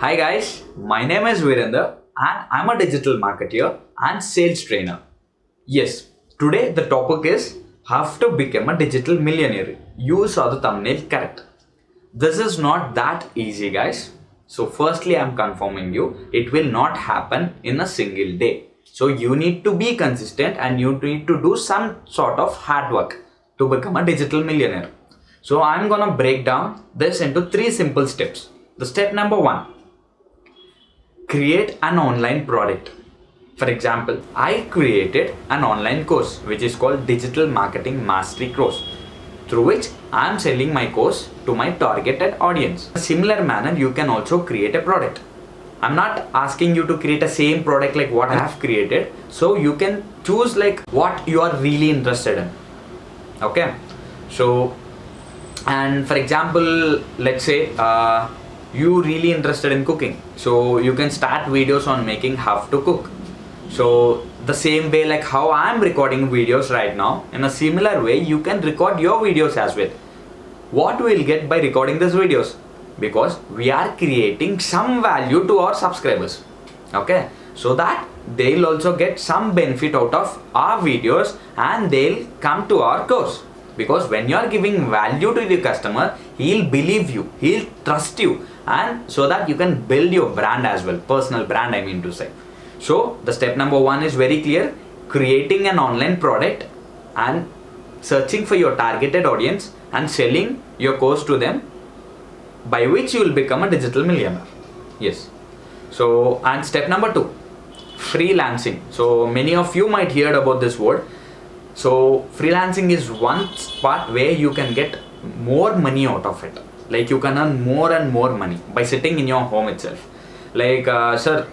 Hi guys, my name is Virender and I'm a digital marketer and sales trainer. Yes, today the topic is how to become a digital millionaire. You saw the thumbnail correct. This is not that easy guys. So firstly I'm confirming you, it will not happen in a single day. So you need to be consistent and you need to do some sort of hard work to become a digital millionaire. So I'm gonna break down this into 3 simple steps. The step number 1, create an online product. For example, I created an online course which is called Digital Marketing Mastery Course, through which I am selling my course to my targeted audience. In a similar manner, you can also create a product. I'm not asking you to create a same product like what I have created, so you can choose like what you are really interested in. Okay, so and for example, let's say you really interested in cooking, so you can start videos on making how to cook. So the same way like how I'm recording videos right now, in a similar way you can record your videos as well. What we'll get by recording these videos? Because we are creating some value to our subscribers, okay, so that they'll also get some benefit out of our videos and they'll come to our course. Because when you are giving value to the customer, he'll believe you, he'll trust you, and so that you can build your brand as well, personal brand I mean to say. So the step number 1 is very clear: creating an online product and searching for your targeted audience and selling your course to them, by which you will become a digital millionaire. Yes. So, and step number 2, freelancing. So many of you might heard about this word. So freelancing is one part where you can get more money out of it. Like you can earn more and more money by sitting in your home itself. Like sir,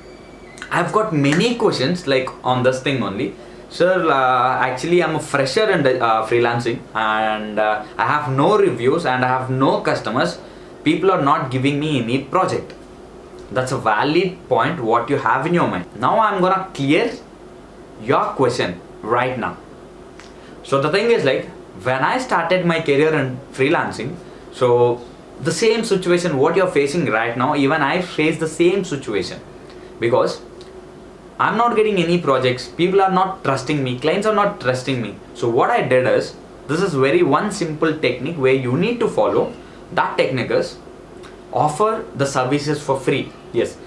I've got many questions like on this thing only. Sir, actually I'm a fresher in freelancing and I have no reviews and I have no customers. People are not giving me any project. That's a valid point what you have in your mind. Now I'm gonna clear your question right now. So the thing is like, when I started my career in freelancing, so the same situation what you're facing right now, even I face the same situation, because I'm not getting any projects, people are not trusting me, clients are not trusting me. So what I did is, this is very one simple technique where you need to follow. That technique is offer the services for free. Yes,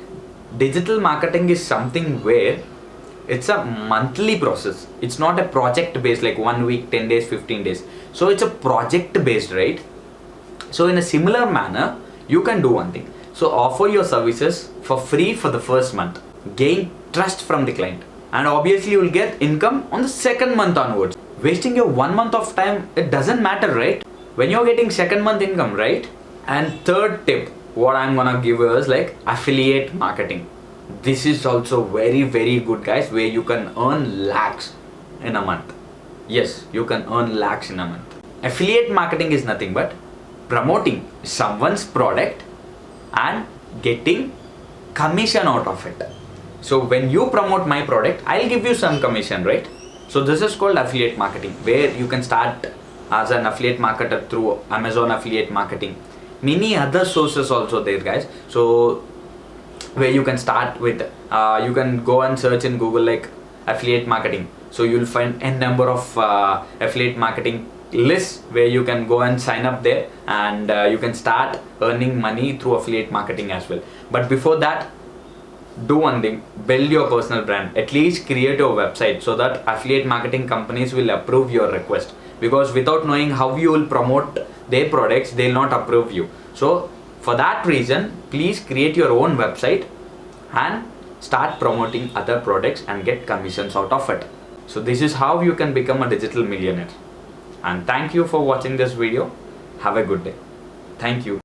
digital marketing is something where it's a monthly process. It's not a project based like 1 week, 10 days, 15 days. So it's a project based, right? So in a similar manner, you can do one thing. So offer your services for free for the first month. Gain trust from the client. And obviously you will get income on the second month onwards. Wasting your 1 month of time, it doesn't matter, right? When you're getting second month income, right? And third tip, what I'm gonna give you is like affiliate marketing. This is also very good guys, where you can earn lakhs in a month. Yes, you can earn lakhs in a month. Affiliate marketing is nothing but promoting someone's product and getting commission out of it. So when you promote my product, I'll give you some commission, right? So this is called affiliate marketing, where you can start as an affiliate marketer through Amazon affiliate marketing. Many other sources also there guys. So where you can start with, you can go and search in Google like affiliate marketing. So you'll find a number of affiliate marketing lists where you can go and sign up there, and you can start earning money through affiliate marketing as well. But before that, do one thing: build your personal brand. At least create your website so that affiliate marketing companies will approve your request. Because without knowing how you will promote their products, they'll not approve you. So for that reason, please create your own website and start promoting other products and get commissions out of it. So this is how you can become a digital millionaire. And thank you for watching this video. Have a good day. Thank you.